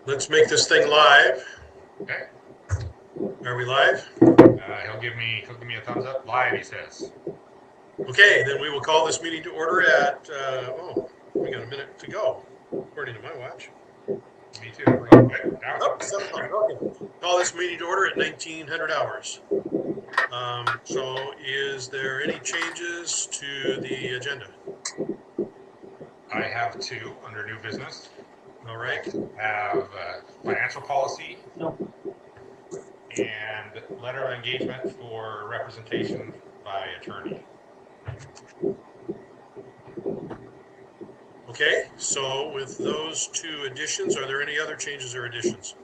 Let's make this thing live. Okay. Are we live? He'll give me a thumbs up. Live, he says. Okay, then we will call this meeting to order at, we got a minute to go, according to my watch. Me too. Okay. Now. Oh, 7 o'clock, okay. Call this meeting to order at 1900 hours. So is there any changes to the agenda? I have two under new business. All right. Have financial policy and letter of engagement for representation by attorney. Okay, so with those two additions, are there any other changes or additions?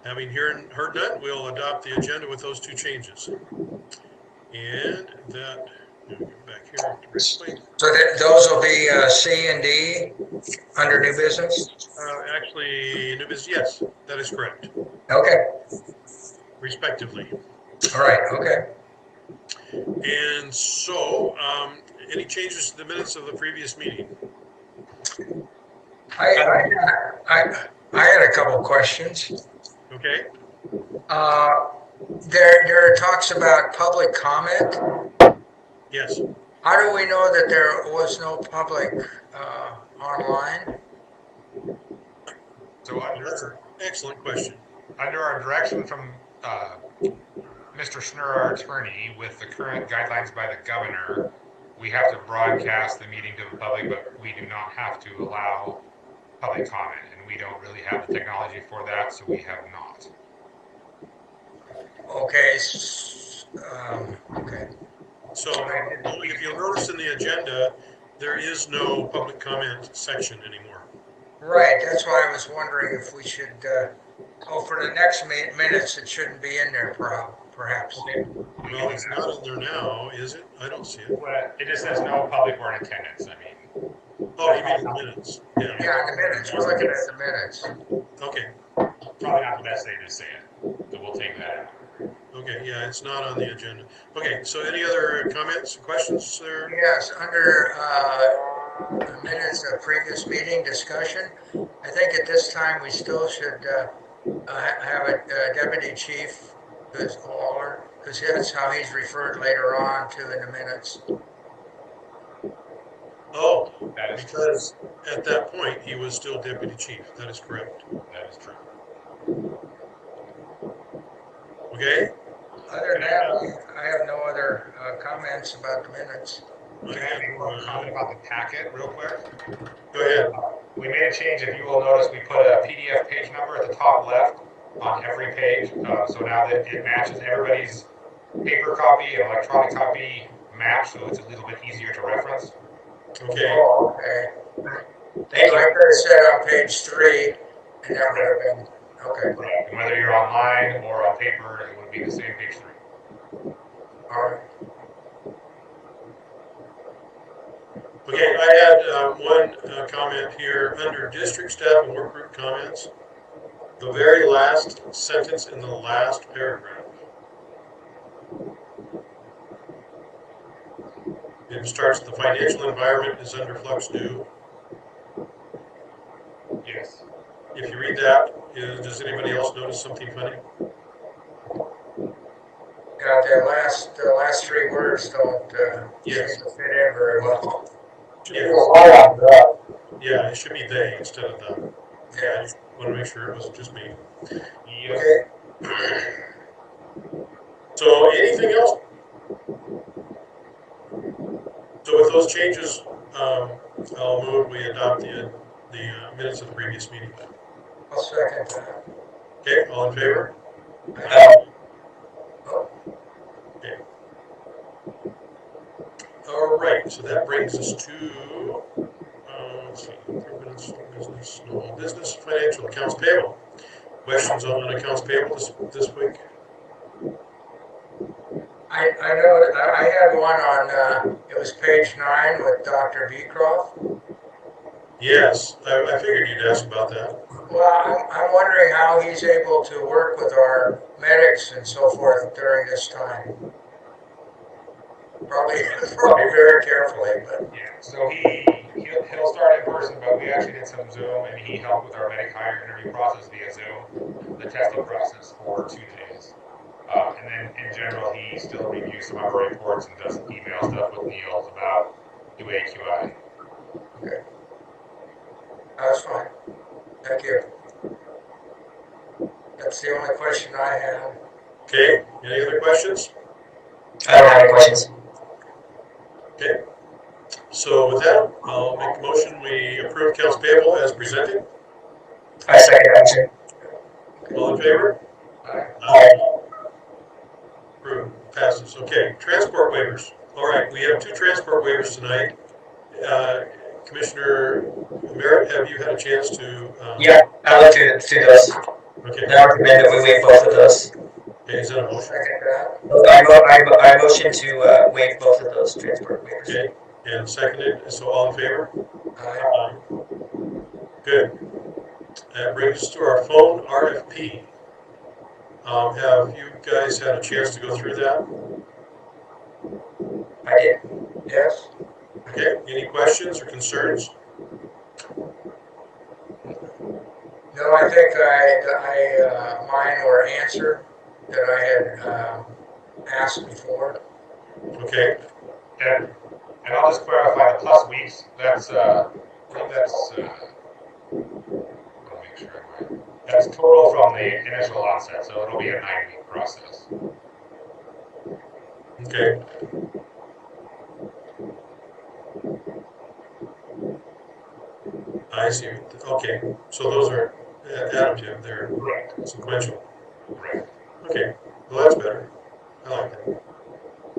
Having heard none, we'll adopt the agenda with those two changes. And that, get back here to replay. So those will be C and D under new business? Actually, new business, yes, that is correct, Okay, respectively. all right, okay. And so, any changes to the minutes of the previous meeting? I had a couple of questions. Okay, There talks about public comment. yes. How do we know that there was no public online? So That's an excellent question. under our direction from Mr. Schnurr, our attorney, with the current guidelines by the governor, we have to broadcast the meeting to the public, but we do not have to allow public comment, and we don't really have the technology for that, so we have not. Okay, okay. So, if you'll notice in the agenda, there is no public comment section anymore. Right, that's why I was wondering if we should, for the next minutes, it shouldn't be in there perhaps. Well, it's not in there now, is it? I don't see it. Well, it just says no public or in attendance. I mean, Oh, you mean the minutes? Yeah. Yeah, the minutes, we're looking at the minutes. Okay, probably not the best thing to say it, so we'll take that out. okay, yeah, it's not on the agenda. Okay, so any other comments, questions there? Yes, under the minutes of previous meeting discussion, I think at this time we still should have a deputy chief who's Waller, because that's how he's referred later on to in the minutes. Oh, That is true. because at that point, he was still deputy chief. That is correct. That is true. Okay? Other than that, I have no other comments about the minutes. Can I make one comment about the packet real quick? Go ahead. We made a change. If you will notice, we put a PDF page number at the top left on every page. So now that it matches everybody's paper copy and electronic copy match, so it's a little bit easier to reference. Okay. Oh, okay. Thank you. I could have said on page 3, and that would have been, okay. And whether you're online or on paper, it would be the same page 3. All right. Okay, I had one comment here under district staff and work group comments. The very last sentence in the last paragraph. It starts, the financial environment is under flux due. Yes. If you read that, does anybody else notice something funny? Yeah, the last 3 words don't Yes. seem to fit in very well. Yeah, it should be they instead of the. Yeah, I just want to make sure it wasn't just me. Yes. Okay. So anything else? So with those changes, I'll move we adopt the minutes of the previous meeting. I'll second that. Okay, all in favor? Oh, Okay. All right, so that brings us to, let's see, business, no business, financial, accounts payable. Questions on accounts payable this week? I know that I had one on, it was page 9 with Dr. Beecroft. Yes, I figured you'd ask about that. Well, I'm wondering how he's able to work with our medics and so forth during this time. Probably very carefully, but Yeah. So he'll start in person, but we actually did some Zoom, and he helped with our medic hire interview process via Zoom, the testing process for 2 days. And then in general, he still reviews some of our reports and does email stuff with Niels about UAQI. Okay. That's fine. Thank you. That's the only question I have. Okay, any other questions? I don't have any questions. Okay, so with that, I'll make a motion, we approve accounts payable as presented. I second that motion. All in favor? Aye. Approved, passes. Okay, transport waivers. All right, we have 2 transport waivers tonight. Commissioner Merritt, have you had a chance to? Yeah, I looked through those. Okay, I recommend that we waive both of those. okay, is that a motion? Second that. I motion to waive both of those transport waivers. Okay, and seconded, so all in favor? Aye. Good. That brings us to our phone RFP. Have you guys had a chance to go through that? I did. Yes? Okay, any questions or concerns? No, I think mine were answered that I had asked before. Okay, And I'll just clarify the plus weeks. That's I think that's. I'll make sure I'm right. That's total from the initial onset, so it'll be a 9-week process. okay. I see, okay, so those are additive, they're Right. sequential. Right. Okay, well, that's better. I like that.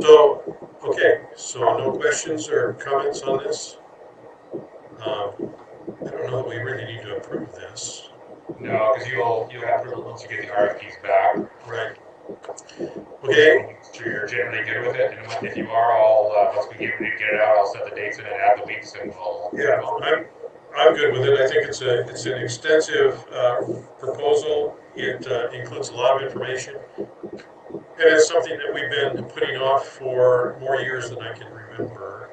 So, okay, so no questions or comments on this? I don't know that we really need to approve this. No, because you'll have approval once you get the RFPs back. Right. Okay, So you're generally good with it, and if you are, once we get it out, I'll set the dates in and add the weeks, and we'll. yeah, I'm good with it. I think it's an extensive proposal. It includes a lot of information. And it's something that we've been putting off for more years than I can remember.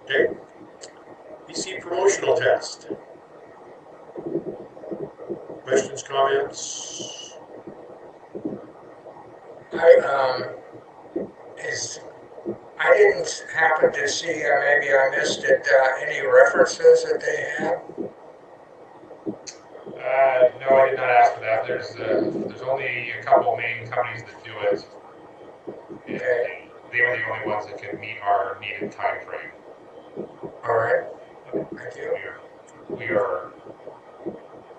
Okay. BC promotional test. Questions, comments? I didn't happen to see, maybe I missed it, any references that they have. No, I did not ask for that. There's only a couple main companies that do it. And Okay. they are the only ones that can meet our needed time frame. All right. Thank you. We are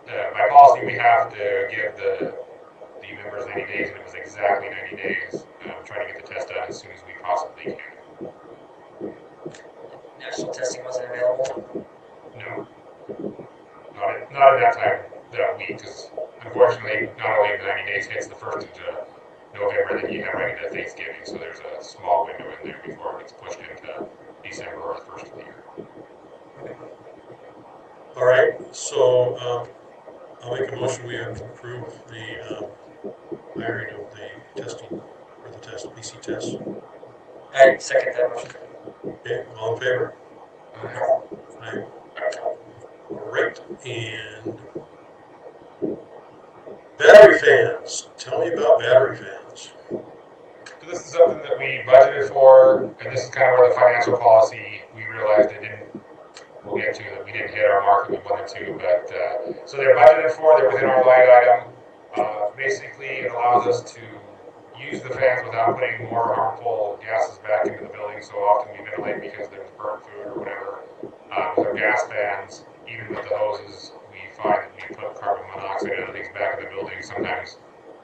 by policy, we have to give the members 90 days, and it was exactly 90 days. Trying to get the test done as soon as we possibly can. National testing wasn't available. No, not at that time, that week, because unfortunately, not only the 90 days hits the 1st of November, then you have right into Thanksgiving, so there's a small window in there before it gets pushed into December or the 1st of the year. All right, so I'll make a motion we approve the hiring of the testing, or the test, BC test. I second that motion. Okay, all in favor? Aye. Great, and battery fans. Tell me about battery fans. So this is something that we budgeted for, and this is kind of where the financial policy, we realized it didn't, we'll get to that we didn't hit our mark that we wanted to, but, so they're budgeted for, they're within our line item. Basically, it allows us to use the fans without putting more harmful gases back into the building. So often we ventilate because there's burnt food or whatever. With our gas fans, even with the hoses, we find that we put carbon monoxide and other things back in the building, sometimes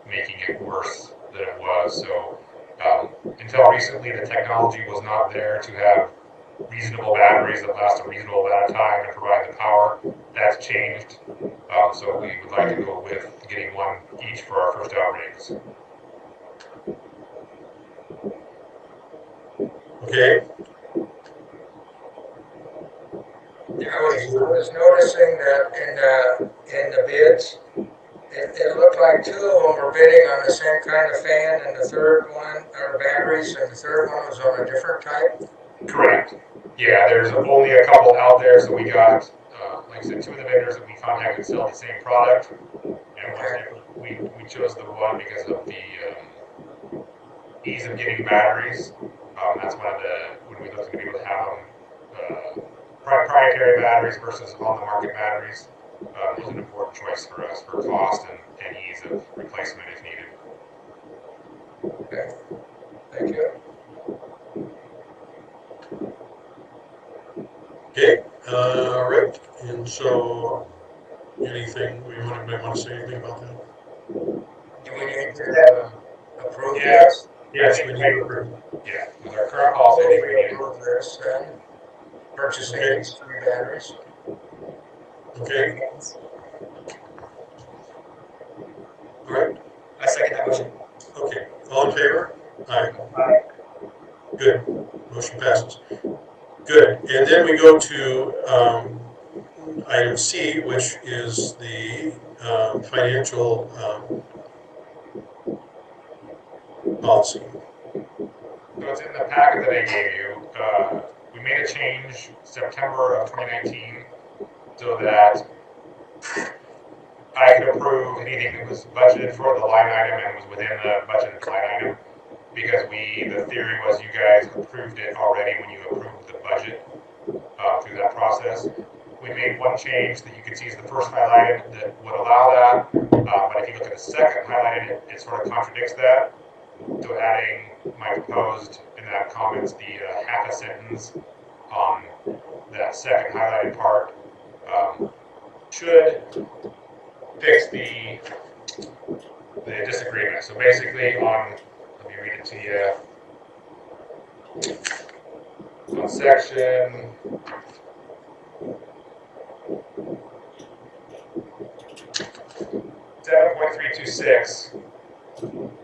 making it worse than it was. So until recently, the technology was not there to have reasonable batteries that last a reasonable amount of time and provide the power. That's changed. So we would like to go with getting one each for our first outrigs. Okay, I was noticing that in the bids, it looked like 2 of them were bidding on the same kind of fan, and the third one, or batteries, and the third one was on a different type. Correct. Yeah, there's only a couple out there, so we got, like I said, two of the vendors that we contacted sell the same product, and we chose the one because of the ease of getting batteries. That's one of the, when we looked into be able to have them, proprietary batteries versus on the market batteries, was an important choice for us for cost and ease of replacement if needed. Okay, thank you. Okay, right, and so, anything, anybody want to say anything about that? Do we need to approve Yeah. this? Yes, we need to approve. Yeah, with our current policy, I think we need to. Approve this and purchasing Okay. these 3 batteries. Okay, all right, I second that motion. okay, all in favor? Aye. Good, motion passes. Good, and then we go to item C, which is the financial policy. So it's in the packet that I gave you. We made a change September of 2019 so that I could approve anything that was budgeted for the line item and was within the budgeted line item. Because the theory was you guys approved it already when you approved the budget through that process. We made one change that you can see is the first highlighted that would allow that. But if you look at the second highlighted, it sort of contradicts that. So adding my proposed in that comments the half a sentence on that second highlighted part should fix the disagreement. So basically let me read it to you. On section 7.326,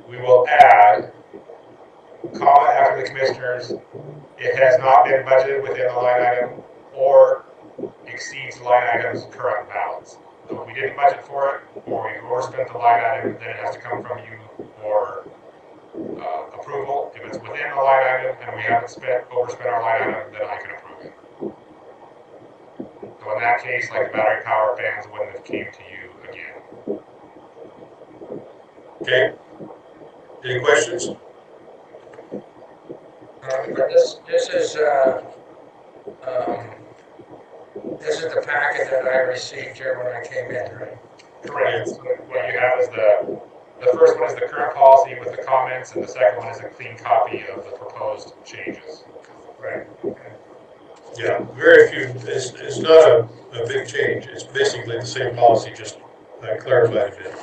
we will add, comma after the commissioners, it has not been budgeted within the line item or exceeds the line item's current balance. So if we didn't budget for it, or we overspent the line item, then it has to come from you for approval. If it's within the line item and we haven't overspent our line item, then I can approve it. So in that case, like the battery power fans wouldn't have came to you again. Okay, any questions? This is the packet that I received here when I came in, right? Correct. So what you have is the first one is the current policy with the comments, and the second one is a clean copy of the proposed changes. Right. Okay. Yeah, very few, it's not a big change, it's basically the same policy, just clarified a bit.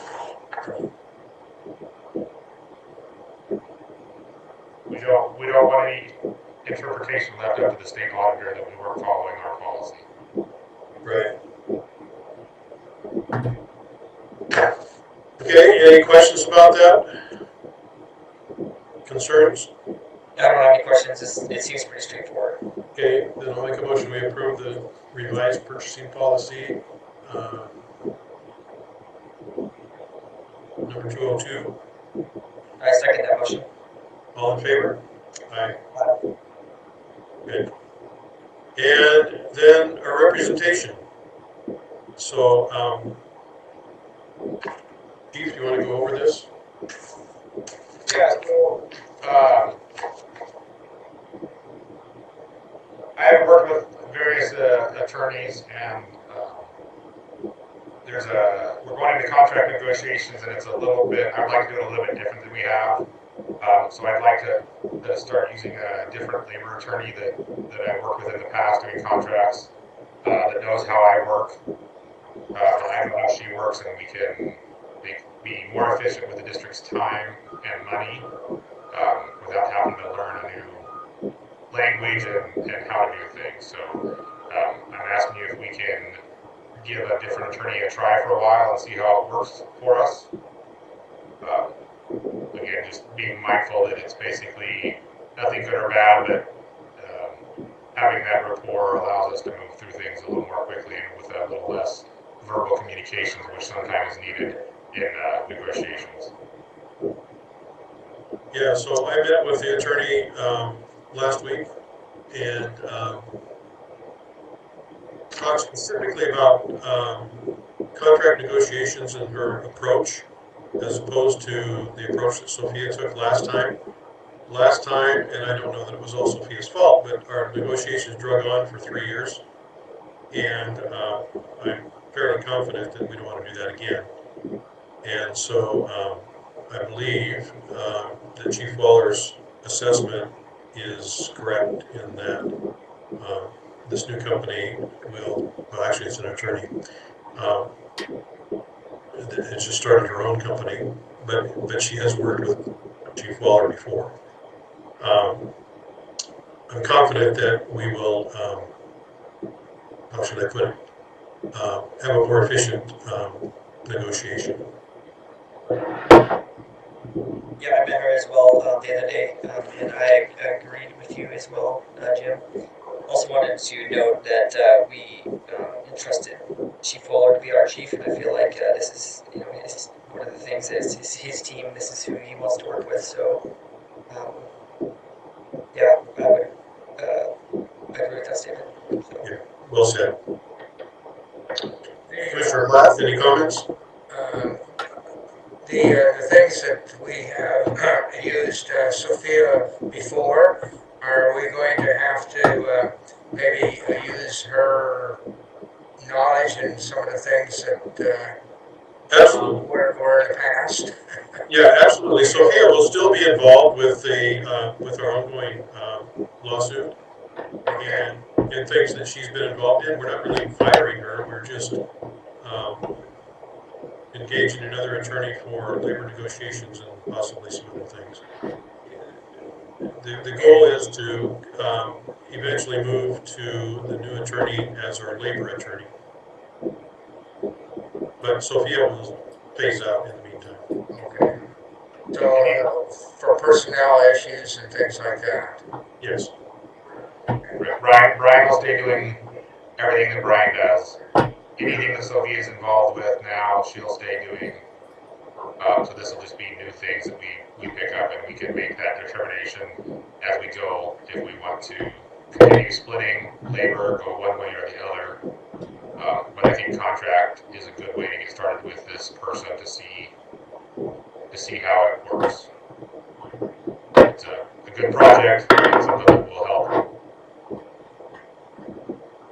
We don't want any interpretation left up to the state auditor that we weren't following our policy. Right. Okay, any questions about that? Concerns? I don't have any questions. It seems pretty straightforward. Okay, then I'll make a motion, we approve the revised purchasing policy, number 202. I second that motion. All in favor? Aye. Good. And then our representation. So, Chief, do you want to go over this? Yeah, so I have worked with various attorneys, and we're going into contract negotiations, and it's a little bit, I'd like to do it a little bit different than we have. So I'd like to start using a different labor attorney that I've worked with in the past doing contracts, that knows how I work. I know how she works, and we can be more efficient with the district's time and money without having to learn a new language and how to do things. So I'm asking you if we can give a different attorney a try for a while and see how it works for us. Again, just being mindful that it's basically nothing good or bad, but having that rapport allows us to move through things a little more quickly and with a little less verbal communications, which sometimes is needed in negotiations. Yeah, so I met with the attorney last week, and talk specifically about contract negotiations and her approach, as opposed to the approach that Sophia took last time. Last time, and I don't know that it was all Sophia's fault, but our negotiations drug on for 3 years, and I'm fairly confident that we don't want to do that again. And so I believe that Chief Waller's assessment is correct in that this new company well, actually it's an attorney, um, it just started her own company, but she has worked with Chief Waller before. I'm confident that we will, how should I put it, have a more efficient negotiation. Yeah, I met her as well the other day, and I agreed with you as well, Jim. Also wanted to note that we entrusted Chief Waller to be our chief, and I feel like this is, this is one of the things that is his team. This is who he wants to work with. So, yeah, I agree with that statement. So. Yeah, well said. Commissioner Platt, any comments? The things that we have used Sophia before, are we going to have to maybe use her knowledge and some of the things that Absolutely. were in the past? Yeah, absolutely. Sophia will still be involved with with our ongoing lawsuit and things that she's been involved in. We're not really firing her. We're just engaging another attorney for labor negotiations and possibly some other things. The goal is to eventually move to the new attorney as our labor attorney. But Sophia will phase out in the meantime. Okay. So for personnel issues and things like that. Yes. Brian will stay doing everything that Brian does. Anything that Sophia is involved with now, she'll stay doing. So this will just be new things that we pick up, and we can make that determination as we go if we want to continue splitting labor, go one way or the other. But I think contract is a good way to get started with this person to see how it works. It's a good project, and something that will help.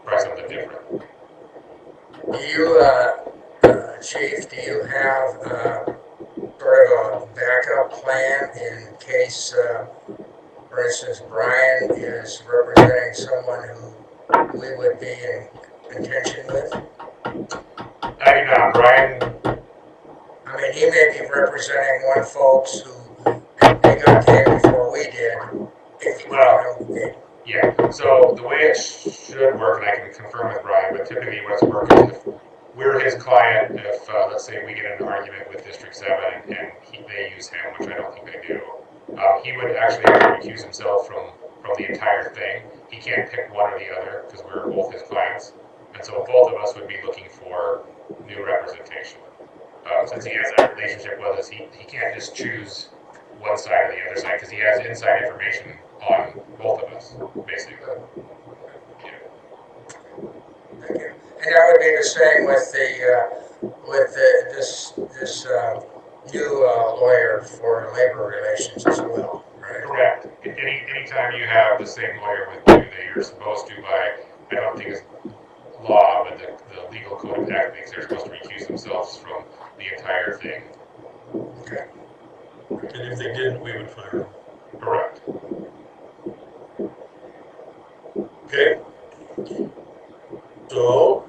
Try something different. Do you, Chief, do you have sort of a backup plan in case, for instance, Brian is representing someone who we would be in contention with? I do not. Brian, I mean, he may be representing one folks who they got there before we did. If yeah. So the way it should work, and I can confirm with Brian, but typically what's working is if we're his client, if let's say we get in an argument with District 7 and they use him, which I don't think they do, he would actually have to recuse himself from the entire thing. He can't pick one or the other because we're both his clients. And so both of us would be looking for new representation. Since he has that relationship with us, he can't just choose one side or the other side because he has inside information on both of us, basically. Yeah. Thank you. And that would be the same with this new lawyer for labor relations as well, right? Correct. Anytime you have the same lawyer with you that you're supposed to by, I don't think it's law, but the legal code of ethics, they're supposed to recuse themselves from the entire thing. Okay. And if they didn't, we would fire them. Correct. Okay. So,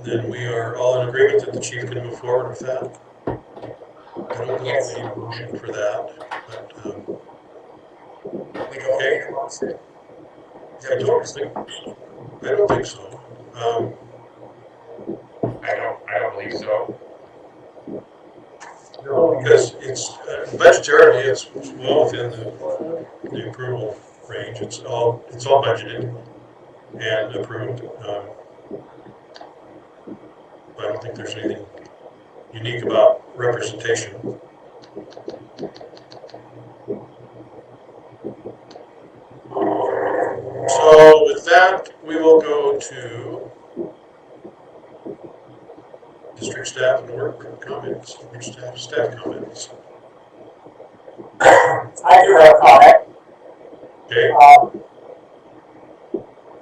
then we are all in agreement that the chief can move forward with that. I don't know if we need a motion for that, but We don't need a motion. I don't think so. I don't believe so. No, because it's budgetarily, it's well within the approval range. It's all budgeted and approved. I don't think there's anything unique about representation. with that, we will go to district staff and work comments, or staff comments. I do have a comment. Okay,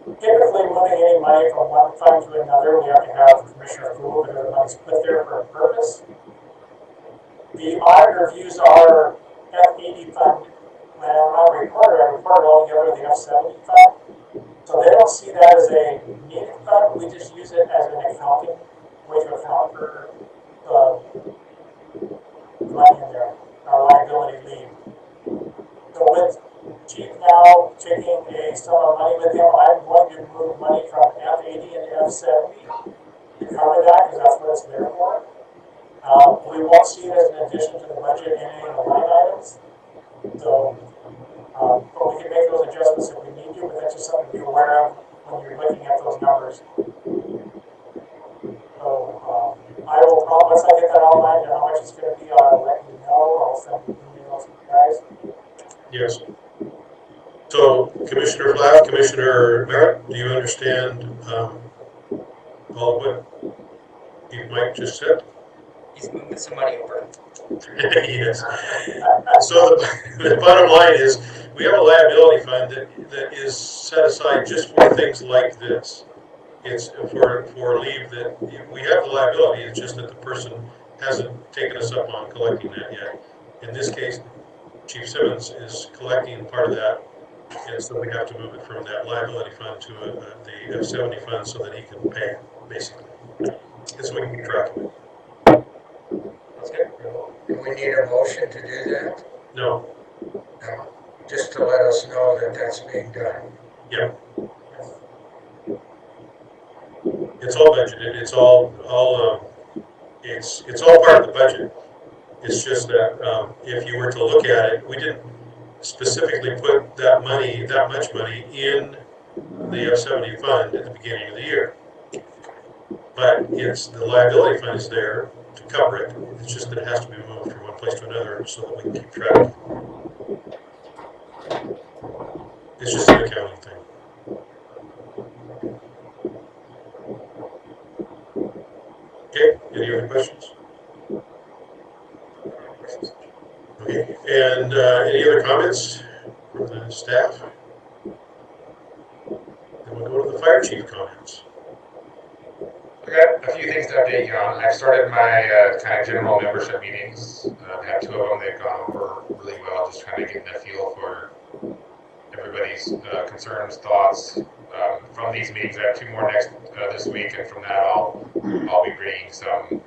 Typically, moving any money from one fund to another, we have to have commissioner approval because the money's put there for a purpose. The auditor views our F80 fund, when I'm a reporter, I report it all together with the F70 fund. So they don't see that as a needed fund, we just use it as an accounting way to account for the money in there, our liability leave. So with Chief now taking a sum of money with him, I'm going to move money from F80 into F70 to cover that, because that's what it's there for. We won't see it as an addition to the budget in any of the line items. So, but we can make those adjustments if we need to, but that's just something to be aware of when you're looking at those numbers. So, I will, once I get that outlined and how much it's going to be, I'll let you know. I'll send emails to you guys. yes. So Commissioner Flav, Commissioner Merritt, do you understand all of what Mike just said? He's moving some money over. Yes. So the bottom line is, we have a liability fund that is set aside just for things like this. It's for leave that, we have the liability, it's just that the person hasn't taken us up on collecting that yet. In this case, Chief Simmons is collecting part of that, and so we have to move it from that liability fund to the F70 fund so that he can pay, basically. And so we can keep track of it. That's good. Do we need a motion to do that? No, No, just to let us know that that's being done. yeah. It's all budgeted, it's all it's all part of the budget. It's just that if you were to look at it, we didn't specifically put that much money in the F70 fund at the beginning of the year. But the liability fund is there to cover it. It's just that it has to be moved from one place to another so that we can keep track. It's just an accounting thing. Okay, any other questions? Okay, and any other comments from the staff? Then we'll go to the fire chief comments. I got a few things to update you on. I've started my kind of general membership meetings. I've had 2 of them. They've gone over really well, just trying to get a feel for everybody's concerns, thoughts. From these meetings, I have 2 more this week, and from that I'll be bringing some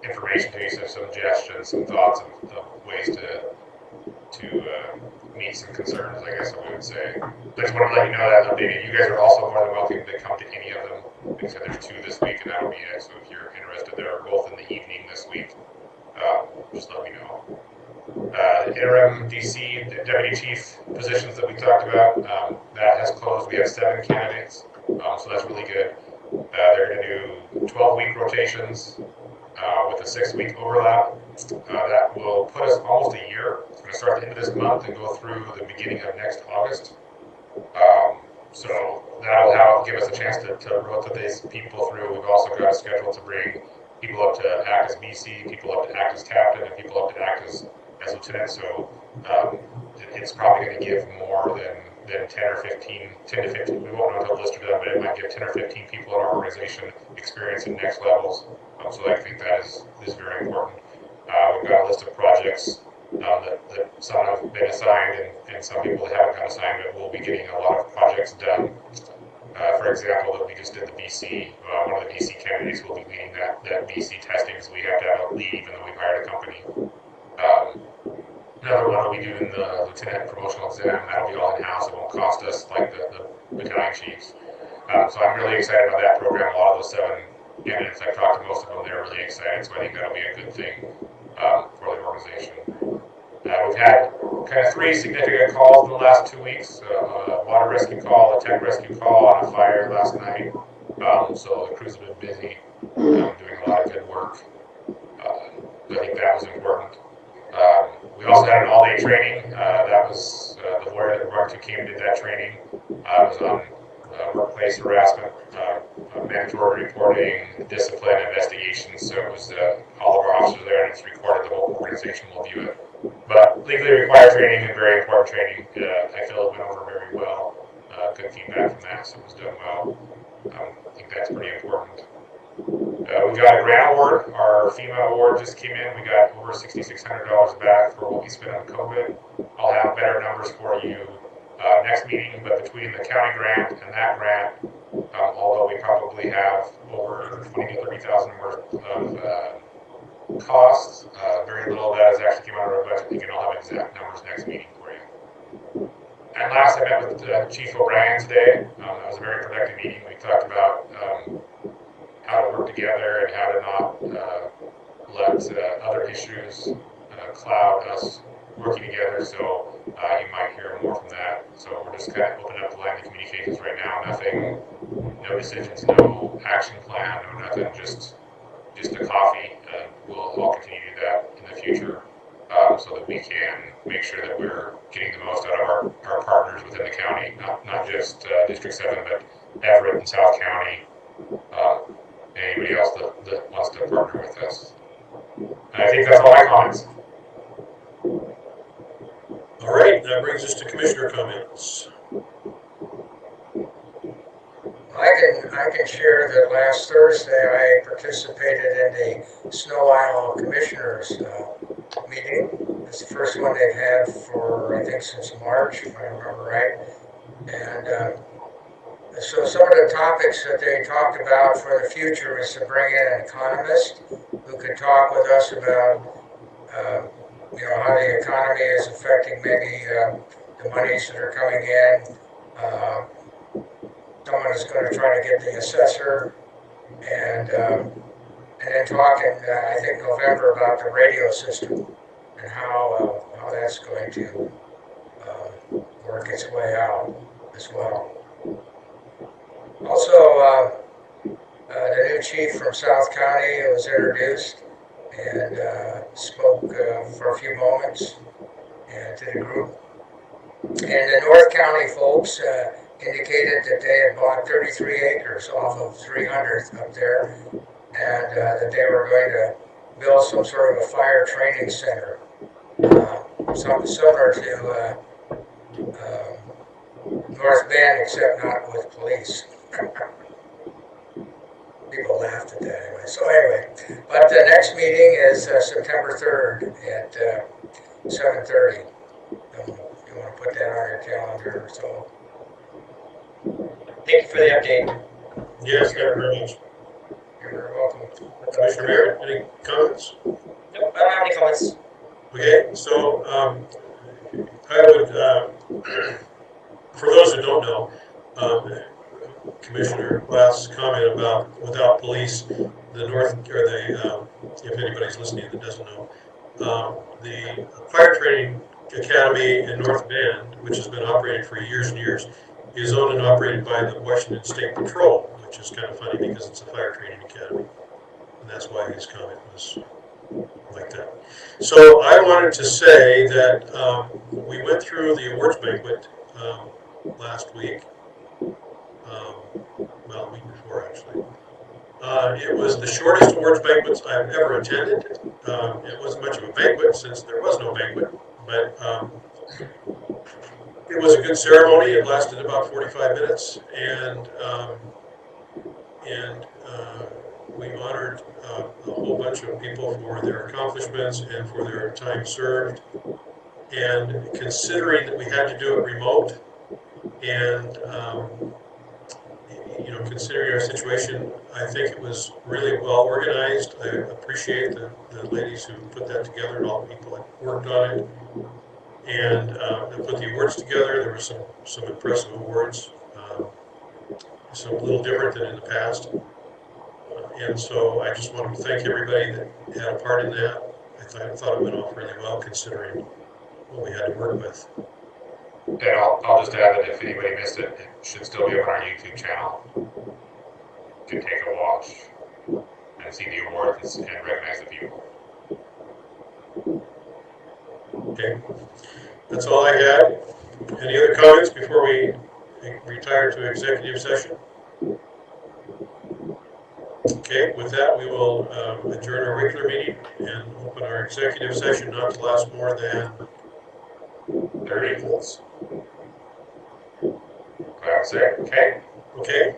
information to you, some suggestions, some thoughts of ways to meet some concerns, I guess I would say. I just want to let you know that updated. You guys are also more than welcome to come to any of them. Like I said, there's 2 this week, and that'll be it. So if you're interested, they're both in the evening this week. Just let me know. Interim DC, deputy chief positions that we talked about, that has closed. We have 7 candidates, so that's really good. They're going to do 12-week rotations with a 6-week overlap. That will put us almost a year. It's going to start at the end of this month and go through the beginning of next August. So that'll give us a chance to rotate these people through. We've also got a schedule to bring people up to act as BC, people up to act as captain, and people up to act as lieutenant. So it's probably going to give more than 10 or 15, 10 to 15. We won't know until the list of them, but it might give 10 or 15 people in our organization experience in next levels. So I think that is very important. We've got a list of projects that some have been assigned and some people that haven't got assigned, but we'll be getting a lot of projects done. For example, that we just did the BC, one of the BC candidates will be leading that BC testing, so we have to have a lead even though we've hired a company. Another one will be doing the lieutenant promotional exam. That'll be all in-house. It won't cost us like the battalion chiefs. So I'm really excited about that program. A lot of those 7 candidates, I've talked to most of them, they're really excited, so I think that'll be a good thing for the organization. We've had kind of 3 significant calls in the last 2 weeks. A water rescue call, a tech rescue call on a fire last night. So the crews have been busy doing a lot of good work. I think that was important. We also had an all-day training. That was the lawyer that Mark came and did that training. It was on workplace harassment, mandatory reporting, discipline, investigations. So it was all of our officers there, and it's recorded. The whole organization will view it. But legally required training and very important training. I feel it went over very well. Good feedback from that, so it was done well. I think that's pretty important. We got a grant award. Our FEMA award just came in. We got over $6,600 back for what we spent on COVID. I'll have better numbers for you next meeting, but between the county grant and that grant, although we probably have over 20 to 30,000 worth of costs, very little of that has actually come out of our budget. You can all have exact numbers next meeting for you. And last, I met with Chief O'Brien today. That was a very productive meeting. We talked about how to work together and how to not let other issues cloud us working together. So you might hear more from that. So we're just kind of opening up the line of communications right now. Nothing, no decisions, no action plan, no nothing. Just a coffee. We'll all continue to do that in the future, so that we can make sure that we're getting the most out of our partners within the county, not just District 7, but Everett and South County. Anybody else that wants to partner with us. And I think that's all my comments. All right, that brings us to commissioner comments. I can share that last Thursday I participated in the Snow Isle Commissioners meeting. It's the first one they've had for, I think, since March, if I remember right. And so some of the topics that they talked about for the future is to bring in an economist who could talk with us about, how the economy is affecting maybe the monies that are coming in. Someone is going to try to get the assessor, and then talking, I think, November about the radio system and how that's going to work its way out as well. Also, the new chief from South County was introduced and spoke for a few moments to the group. And the North County folks indicated that they had bought 33 acres off of 300th up there, and that they were going to build some sort of a fire training center, something similar to North Bend, except not with police. People laughed at that anyway. So anyway, but the next meeting is September 3rd at 7:30. If you want to put that on your calendar. So Thank you for the update. Yes, thank you very much. you're very welcome. Commissioner Merritt, any comments? Nope, I don't have any comments. Okay, so I would, for those who don't know, Commissioner Glass' comment about without police, the North, or the, if anybody's listening that doesn't know, the Fire Training Academy in North Bend, which has been operating for years and years, is owned and operated by the Washington State Patrol, which is kind of funny because it's a fire training academy. And that's why his comment was like that. So I wanted to say that we went through the awards banquet last week. Well, a week before, actually. It was the shortest awards banquet I've ever attended. It wasn't much of a banquet since there was no banquet, but it was a good ceremony. It lasted about 45 minutes, and we honored a whole bunch of people for their accomplishments and for their time served. And considering that we had to do it remote, and considering our situation, I think it was really well organized. I appreciate the ladies who put that together and all the people that worked on it. And they put the awards together. There were some impressive awards, some a little different than in the past. And so I just wanted to thank everybody that had a part in that. I thought it went off really well considering what we had to work with. And I'll just add that if anybody missed it, it should still be on our YouTube channel. You can take a watch and see the awards and recognize the people. Okay, that's all I had. Any other comments before we retire to executive session? Okay, with that, we will adjourn our regular meeting and open our executive session not to last more than 30 minutes. That's it. Okay. Okay,